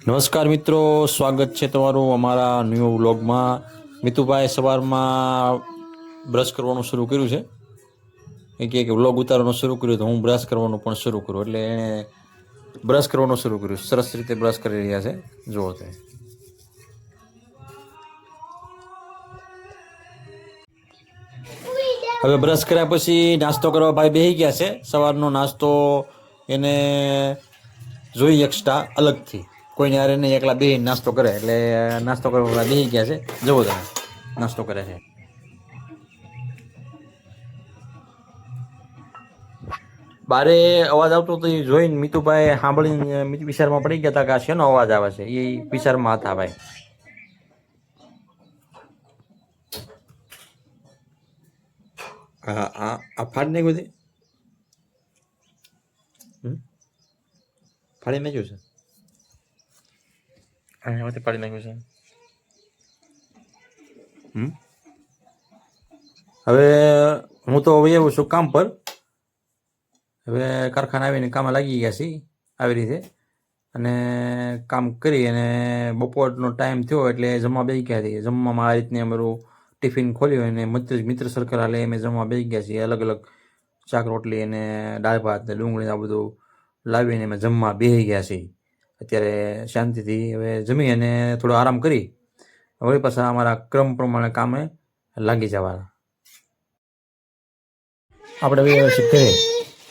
નમસ્કાર મિત્રો, સ્વાગત છે તમારું અમારા ન્યૂ વ્લોગમાં. મિતુભાઈ સવારમાં બ્રશ કરવાનું શરૂ કર્યું છે કે વ્લોગ ઉતારવાનું શરૂ કર્યું તો હું બ્રશ કરવાનું પણ શરૂ કરું, એટલે એણે બ્રશ કરવાનું શરૂ કર્યું. સરસ રીતે બ્રશ કરી રહ્યા છે, જુઓ તે. હવે બ્રશ કર્યા પછી નાસ્તો કરવા ભાઈ બેસી ગયા છે. સવારનો નાસ્તો એને જોઈ એક્સ્ટ્રા અલગથી, કોઈને યાર એને એકલા બે નાસ્તો કરે, એટલે નાસ્તો કરવા બેસી ગયા છે. જવો તમે નાસ્તો કરે છે. બારે અવાજ આવતો તો એ જોઈને મિતુભાઈ સાંભળીને વિચારમાં પડી ગયા હતા કે આ શેનો અવાજ આવે છે. એ વિચારમાં હતા ભાઈ. હા આ આ ફાડી નાખ્યું છે, ફાડી નાખ્યું છે, અહીંયાથી ફાડી નાખ્યું છે. હવે હું તો હવે એવું છું કામ પર. હવે કારખાને આવીને કામે લાગી ગયા છીએ આવી રીતે, અને કામ કરી અને બપોરનો ટાઈમ થયો એટલે જમવા બેસી ગયા છીએ. જમવામાં આ રીતને અમારું ટિફિન ખોલ્યું અને મિત્ર સર્કલ હાલે અમે જમવા બેસી ગયા છીએ. અલગ અલગ શાક રોટલી અને દાળ ભાત ને ડુંગળી આ બધું લાવીને અમે જમવા બેસી ગયા છીએ. અત્યારે શાંતિથી હવે જમી અને થોડો આરામ કરી વળી પાછા અમારા ક્રમ પ્રમાણે કામે લાગી જવાના. આપણે વ્યવસ્થિત ઘરે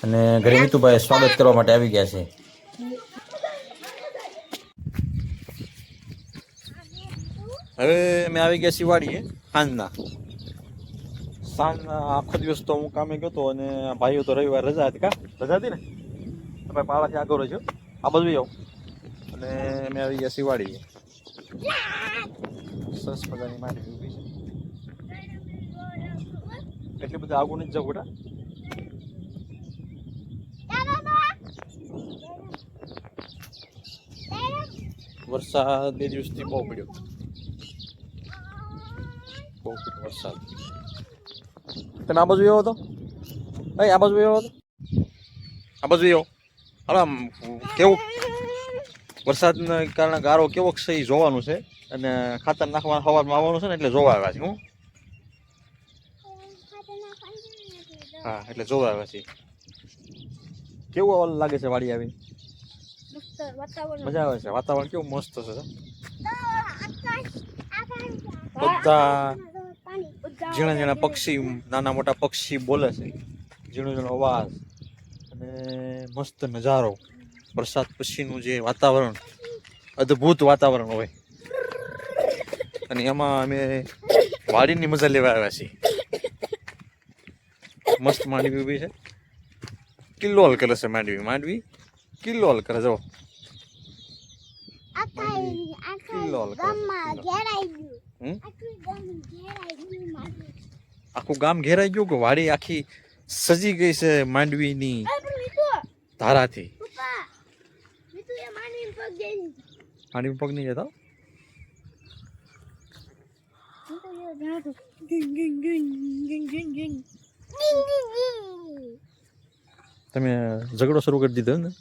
અને ઘરે મિતુભાઈ સ્વાગત કરવા માટે આવી ગયા છે. હવે અમે આવી ગયા છીએ વાડીએ સાંજના આખો દિવસ તો હું કામે ગયો હતો, અને ભાઈઓ તો રવિવાર રજા હતી. રજા હતી ને તમે પાળાથી આગળ રહ્યો આ બધું આવું, અને અમે આવી ગયા છીએ વાડીએ. સરસ મજાની માંડવી ઊભી છે. એટલી બધી આગળ નથી જવું બેટા. વરસાદ 2 દિવસથી બહુ પડ્યો, બહુ પડ્યો વરસાદ. તમે આ બાજુ એવો હતો ભાઈ, આ બાજુ એવો હતો, આ બાજુ એવો. હવે આમ કેવું વરસાદના કારણે ગારો કેવો છે એ જોવાનું છે, અને ખાતર નાખવા સવારમાં આવવાનું છે ને એટલે જોવા આવ્યા છે. હું હા એટલે જોવા આવ્યા છે. કેવું લાગે છે વાડી આવીને? મજા આવે છે, વાતાવરણ કેવું મસ્ત છે. બધા ઝીણા ઝીણા પક્ષી, નાના મોટા પક્ષી બોલે છે, ઝીણો ઝીણો અવાજ અને મસ્ત નજારો. વરસાદ પછીનું જે વાતાવરણ, અદ્ભુત વાતાવરણ હોય, અને એમાં અમે વાડીની મજા લેવા આવ્યા છીએ. મસ્ત માંડવી ઊભી છે, કિલ્લોલ કરે છે માંડવી કિલ્લોલ કરે. જો આખું ગામ ઘેરાઈ ગયું કે વાડી આખી સજી ગઈ છે માંડવીની ધારાથી. માંડવી પગ નહીં જતો. તમે ઝઘડો શરૂ કરી દીધો ને?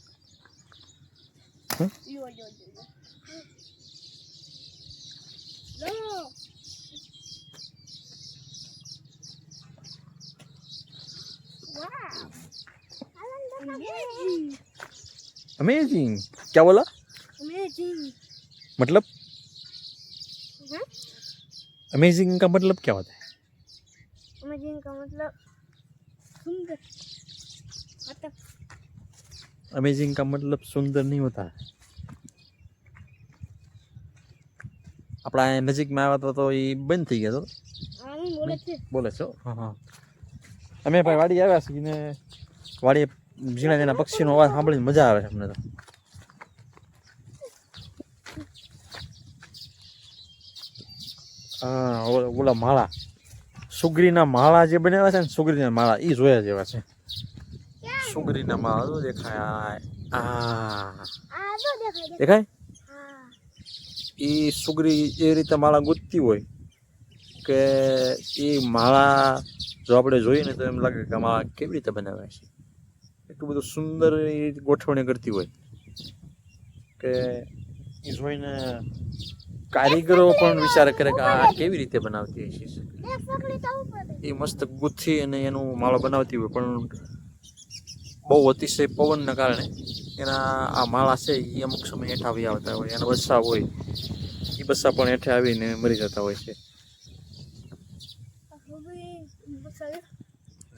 अमेजिंग क्या बोला? अमेजिंग मतलब अमेजिंग का मतलब क्या होता है? अमेजिंग का मतलब सुंदर, मतलब अमेजिंग का मतलब सुंदर नहीं होता है. अपना नजीक में आया तो ये बंद થઈ ગયો તો બોલે છો. હા અમે ભાઈ વાડી આવ્યા છીએ ને વાડી ઝીણા ઝીણા પક્ષીનો અવાજ સાંભળીને મજા આવે છે અમને તો. હા ઓલા માળા, સુગરીના માળા જે બનાવ્યા છે ને, સુગરીના માળા એ જોયા જેવા છે. સુગરીના માળા તો દેખાય. દેખાય એ સુગરી એ રીતે માળા ગૂંથતી હોય કે એ માળા જો આપણે જોઈએ ને તો એમ લાગે કે માળા કેવી રીતે બનાવે છે. એટલું બધું સુંદર ગોઠવણી કરતી હોય કે એ જોઈને કારીગરો પણ વિચાર કરે કે આ કેવી રીતે બનાવતી હશે. એક પકડી તો ઉપર એ મસ્ત ગુથ્થી અને એનું માળો બનાવતી હોય, પણ બહુ અતિશય પવનના કારણે એના આ માળા છે એ અમુક સમય હેઠા આવી આવતા હોય, એના બચ્ચા હોય એ બચ્ચા પણ હેઠે આવીને મરી જતા હોય છે,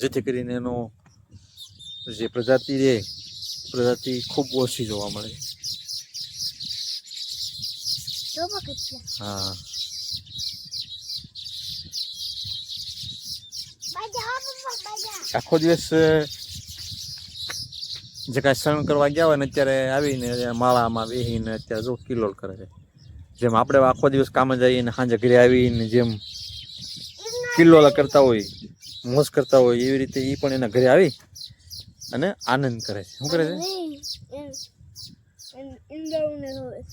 જેથી કરીને એનો જે પ્રજાતિ ખૂબ ઓછી જોવા મળે. હા, આખો દિવસ જે કાંઈ શણ કરવા ગયા હોય ને અત્યારે આવીને માળામાં બેસીને અત્યારે જો કિલોલ કરે છે. જેમ આપણે આખો દિવસ કામે જઈએ ને સાંજે ઘરે આવીને જેમ કિલ્લોલા કરતા હોય, મોજ કરતા હોય, એવી રીતે એ પણ એના ઘરે આવી અને આનંદ કરે છે. શું કરે છે?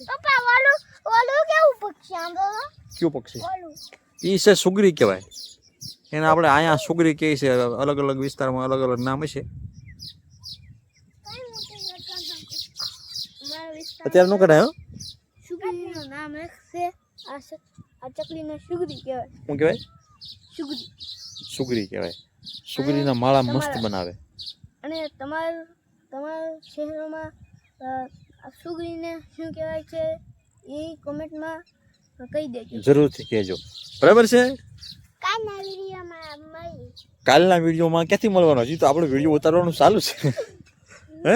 પપ્પા ઓલું કેવું પક્ષી આમ કયું પક્ષી? એ છે સુગરી કહેવાય. એને આપણે અહીંયા સુગરી કહે છે, અલગ અલગ વિસ્તારમાં અલગ અલગ નામ છે. અત્યારે નું કરાય સુગરીનું નામ એક છે. આ ચકલીને સુગરી કહેવાય. શું કહેવાય? સુગરી. સુગરી કહેવાય. સુગરીના માળા મસ્ત બનાવે. અને તમારા શહેરોમાં આ સુગરીને શું કહેવાય છે એ કોમેન્ટમાં કહી દેજો. જરૂરથી કહેજો. બરાબર છે? કાલના વિડીયોમાં ક્યાંથી મળવાનો? હજી તો આપણે વિડીયો ઉતારવાનું ચાલુ છે. હે,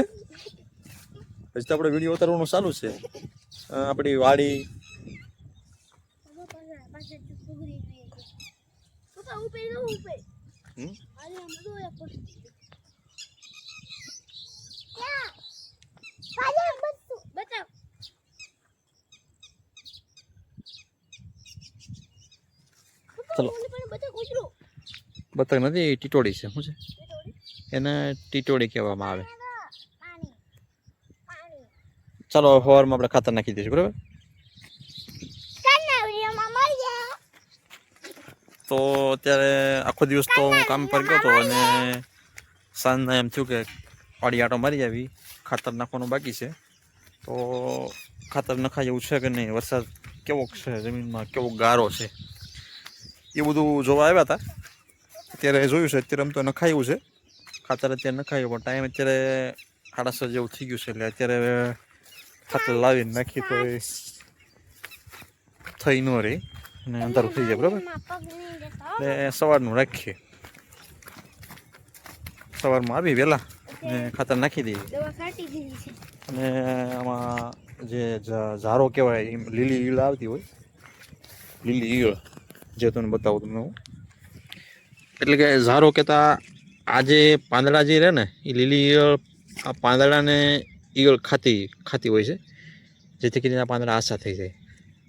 હજી તો આપણે વિડીયો ઉતારવાનું ચાલુ છે. આપણી વાડી ચલો. બતક નથી, ટીટોડી છે. શું છે એને? ટીટોડી કહેવામાં આવે. ચાલો સવારમાં આપણે ખાતર નાખી દઈશું. બરાબર? તો અત્યારે આખો દિવસ તો હું કામ પર ગયો હતો અને સાંજના એમ થયું કે પાડી આટો મારી આવી, ખાતર નાખવાનું બાકી છે. તો ખાતર નખાય એવું છે કે નહીં, વરસાદ કેવો છે, જમીનમાં કેવો ગારો છે, એ બધું જોવા આવ્યા હતા. અત્યારે જોયું છે, અત્યારે આમ તો નખાયું છે ખાતર. અત્યારે નખાયું પણ ટાઈમ અત્યારે 6:30 જેવું થઈ ગયું છે, એટલે અત્યારે ખાતર લાવીને નાખી તો થઈ ન રહી અને અંધારું થઈ જાય. બરાબર? એટલે સવારનું રાખીએ, સવારમાં આવી વહેલા ને ખાતર નાખી દઈએ. અને આમાં જે ઝારો કહેવાય, લીલી ઈળ આવતી હોય, લીલી ઈળ જે તમને બતાવું તમને હું. એટલે કે ઝારો કહેતા આ જે પાંદડા જે રહે ને એ લીલી ઈયળ આ પાંદડાને ઈયળ ખાતી હોય છે, જેથી કરીને આ પાંદડા આછા થઈ જાય.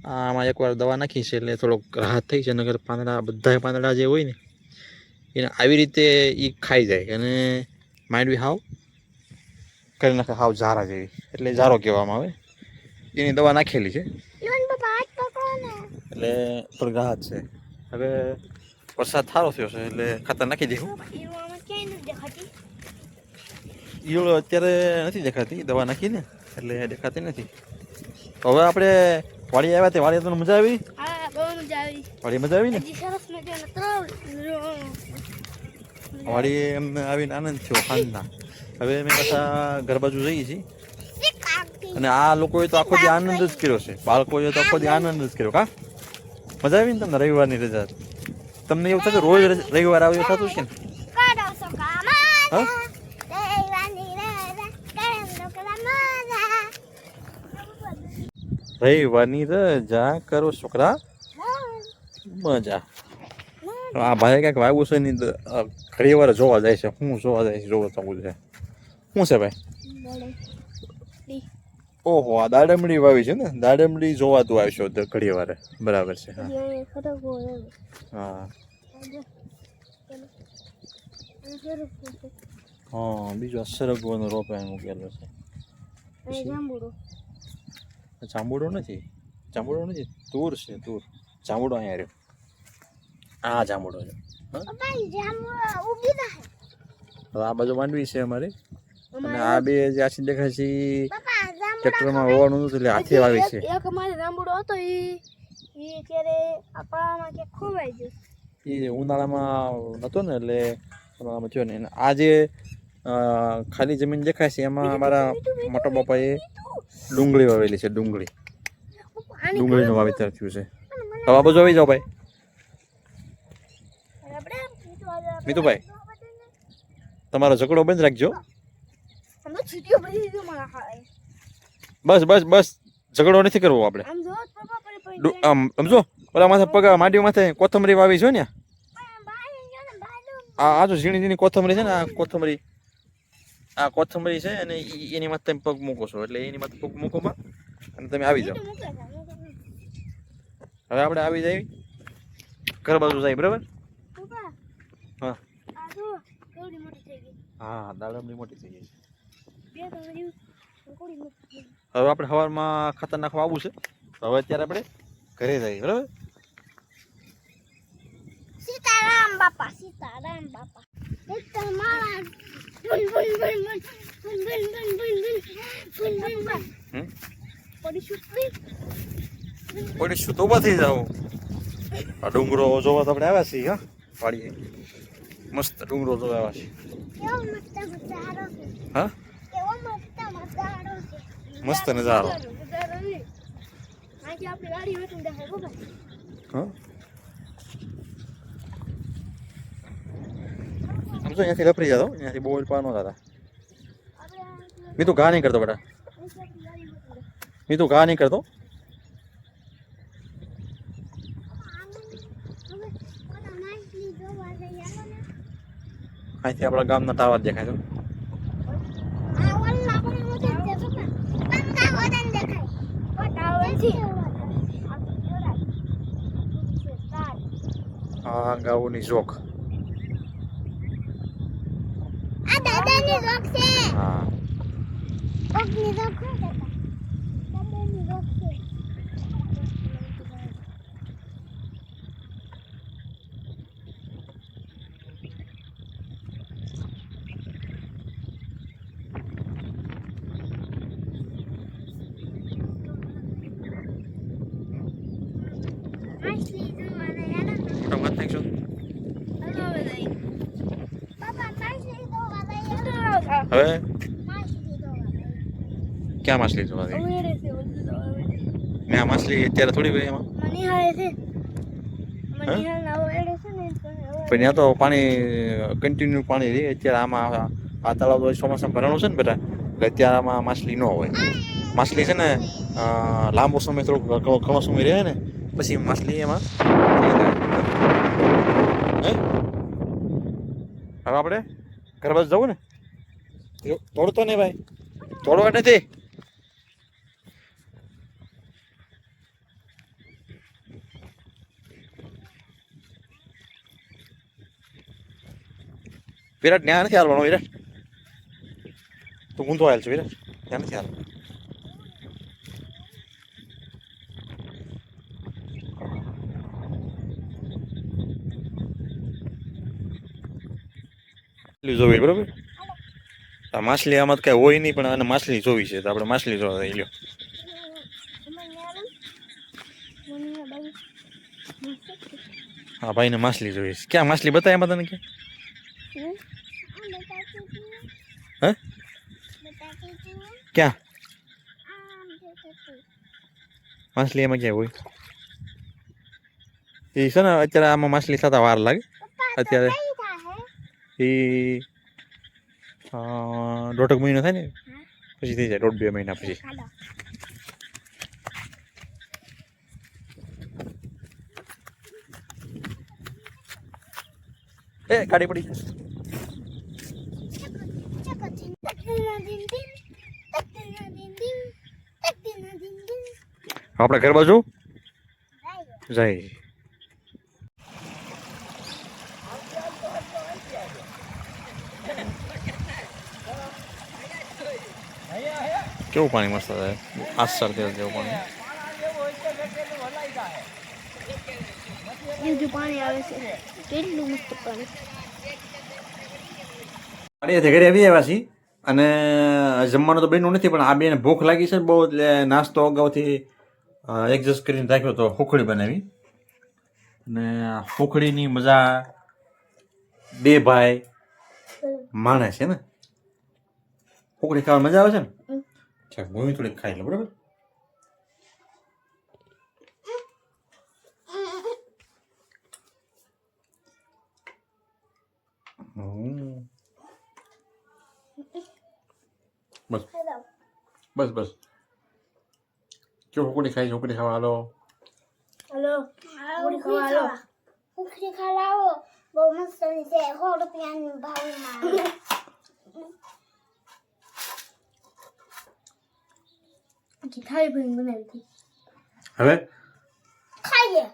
આમાં એકવાર દવા નાખી છે એટલે થોડોક રાહત થઈ છે. નગર બધા પાંદડા જે હોય ને એને આવી રીતે એ ખાઈ જાય અને માંડવી હાવ કરી નાખે, હાવ ઝારા જેવી. એટલે ઝારો કહેવામાં આવે. એની દવા નાખેલી છે એટલે થોડીક રાહત છે. હવે વરસાદ સારો થયો છે એટલે ખાતર નાખી દઈશું. ઈયળ અત્યારે નથી દેખાતી, દવા નાખીને એટલે દેખાતી નથી. તો હવે આપણે વાડી આવ્યા તે વાડી તમને મજા આવી? વાડી મજા આવી ને? વાડી એમને આવીને આનંદ થયો સાંજના. હવે અમે પાછા ઘર બાજુ જઈએ છીએ અને આ લોકોએ તો આખો દી આનંદ જ કર્યો છે. બાળકોએ તો આખો દી આનંદ જ કર્યો. કા મજા આવી ને તમને રવિવારની રજા? તમને એવું થતું રોજ રવિવાર આવે એવું થતું છે ને? રવિવારની રજા કરો છોકરા, મજા. આ ભાઈ ક્યાંક વાવ્યું છે ની ઘણી વાર જોવા જાય છે. શું જોવા જાય છે? જોવા જવું છે. શું છે ભાઈ? ઓહો, આ દાડમડી વાવી છે ને? દાડમડી જોવા તું આવશો ઘડી વારે. બરાબર છે. હા હા, બીજો સરગવાનો રોપાય મૂકેલો છે. જાંબુડો નથી, તુર છે. તુર. જાંબુડો અહીંયા રહ્યો. આ જાંબુડો છે. હવે આ બાજુ માંડવી છે અમારી અને આ બે જે આછી દેખાય છે ટ્રેક્ટરમાં વાવવાનું હતું એટલે હાથે વાવી છે. એક અમારે જાંબુડો હતો ઈ અત્યારે આપણામાં કે ખોવાઈ ગયો. એ ઉનાળામાં નહોતો ને એટલે ઉનાળામાં થયો ને. આ જે ખાલી જમીન દેખાય છે એમાં અમારા મોટા બાપાએ ડુંગળી વાવેલી છે. ડુંગળીનું વાવેતર થયું છે. હવે આ બાજુ આવી જાઓ ભાઈ. મીતુભાઈ તમારો ઝઘડો બંધ રાખજો. બસ બસ બસ ઝઘડો નથી કરવો આપણે. આમ સમજો ઓલા માથે પગ માંડવી માથે કોથમરી વાવી છો ને આ જો ઝીણી ઝીણી કોથમરી છે ને આ કોથમરી છે અને એની માથે તમે પગ મૂકો છો એટલે એની માથે પગ મૂકોમાં અને તમે આવી જાઓ. હવે આપણે આવી જાય ઘર બાજુ જાય બરાબર. હા હા દાડમની મોટી થઈ ગઈ છે. હવે આપણે સવારમાં ખાતર નાખવા આવવું છે. હવે અત્યારે આપણે ઘરે જઈએ બરાબર. સીતારામ બાપા એક તો મારા બુન બુન બુન બુન બુન બુન બુન બુન બુન બુન પડી શું તો ઉભા થઈ જાવ. આ ડુંગરો જોવા તો આપણે આવ્યા છીએ. હા વાડીએ મસ્ત ડુંગરો જોવા આવ્યા છીએ. હા મસ્ત નજારો. હા આમ તો અહીંયાથી લપરી જતો. અહીંયાથી બહુ પાર ન થતા. મેં તો ઘા નહીં કરતો બેટા. મેં તો ઘા નહીં કરતો. અહીંથી આપણા ગામના ટાવર દેખાય છે. આ ગાઉની જોક. હા હવે ક્યાં માછલી જોવા દે? મેં આ માછલી અત્યારે થોડી હોય એમાં. પણ ત્યાં તો પાણી કન્ટિન્યુ પાણી રહે. અત્યારે આમાં આ તળાવ તો ચોમાસામાં ભરાણું છે ને બેટા એટલે અત્યારે આમાં માછલી ન હોય. માછલી છે ને લાંબો સમય થોડો ઘણો સમય રહે ને પછી માછલી એમાં હવે આપણે ઘર બાજુ જવું ને. તોડતો ને ભાઈ તોડવા નથી. વિરાટ ત્યાં નથી હાલવાનો. વિરાટ તું ઊંધો હાલ છે. વિરાટ ત્યાં નથી હાલ. જોવી બરોબર. આ માછલી આમાં તો કઈ હોય નહીં પણ આને માછલી જોવી છે તો આપણે માછલી જોવા જઈ લ્યો. હા ભાઈને માછલી જોઈ છે. ક્યાં માછલી બતાય એમાં તને? ક્યાં હે ક્યાં માછલી એમાં ક્યાં હોય? એ છે ને અત્યારે આમાં માછલી થતા વાર લાગે. અત્યારે એ 1.5 મહિનો થાય ને પછી થઈ જાય. 1.5-2 મહિના પછી. એ ગાડી પડી. આપણે ઘર બાજુ જાય. કેવું પાણી મસ્ત થાય. આસર જેવું પાણી. પાણી આવે છે કેટલું મસ્ત પાણી. ઘરે આવી આવ્યા છીએ અને જમવાનું તો બન્યું નથી, પણ આ બેને ભૂખ લાગી છે બહુ, એટલે નાસ્તો અગાઉથી એડજસ્ટ કરીને રાખ્યો તો હુખડી બનાવી. અને હુખડીની મજા બે ભાઈ માણે છે ને. હુખડી ખાવાની મજા આવે છે ને. ચાલ હું થોડીક ખાઈ લઉં, બરાબર. બસ હેલો બસ બસ. કેવું હુકડી ખાઈ છે? હુકડી ખાવા હાલો. હેલો ઉખડી ખાવા આવો. બહુ મસ્ત છે. 100 રૂપિયાની ભાવમાં ખાઈ ભરી બનાવી હતી. હવે ખાઈએ.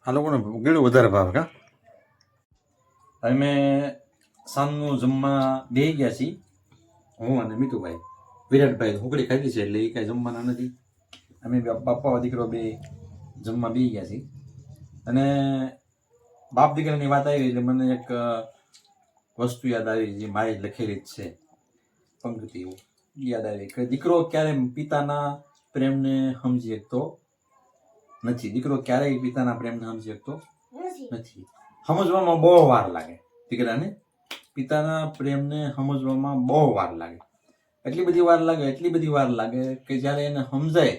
આ લોકોને ગળ્યું વધારે ભાવે કા. હવે મેં સાંજનું જમવા બેસી ગયા છીએ, હું અને મીતુભાઈ. વિરાટભાઈ હુકડી ખાધી છે એટલે એ કાંઈ જમવાના નથી. અમે બાપા દીકરો બે જમવા બેસી ગયા છીએ. અને બાપ દીકરાની વાત આવી એટલે મને એક વસ્તુ યાદ આવી, જે મારી લખેલી જ છે પંક્તિ યાદ આવી કે દીકરો ક્યારે પિતાના પ્રેમને સમજી શકતો નથી. દીકરો ક્યારેય પિતાના પ્રેમને સમજી શકતો નથી. સમજવામાં બહુ વાર લાગે દીકરાને. પિતાના પ્રેમને સમજવામાં બહુ વાર લાગે. એટલી બધી વાર લાગે કે જ્યારે એને સમજાય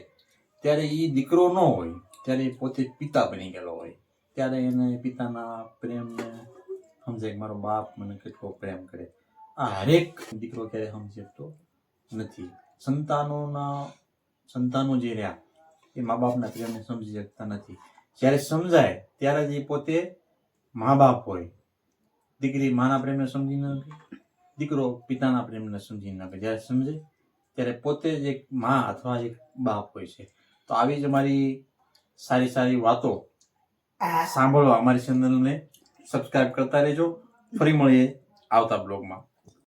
ત્યારે એ દીકરો ન હોય, ત્યારે એ પોતે પિતા બની ગયેલો હોય. ત્યારે એને પિતાના પ્રેમને સમજાય કે મારો બાપ મને કેટલો પ્રેમ કરે. આ હરેક દીકરો ક્યારે સમજી શકતો નથી. સંતાનો જે રહ્યા એ મા બાપના પ્રેમને સમજી શકતા નથી. જ્યારે સમજાય ત્યારે જ એ પોતે મા બાપ હોય. દીકરી માના પ્રેમને સમજી ન શકે, દીકરો પિતાના પ્રેમને સમજી ન શકે. જ્યારે સમજે ત્યારે પોતે જ એક મા અથવા એક બાપ હોય છે. તો આવી જ અમારી સારી વાતો સાંભળવા અમારી ચેનલને સબસ્ક્રાઇબ કરતા રહેજો. ફરી મળીએ આવતા બ્લોગમાં.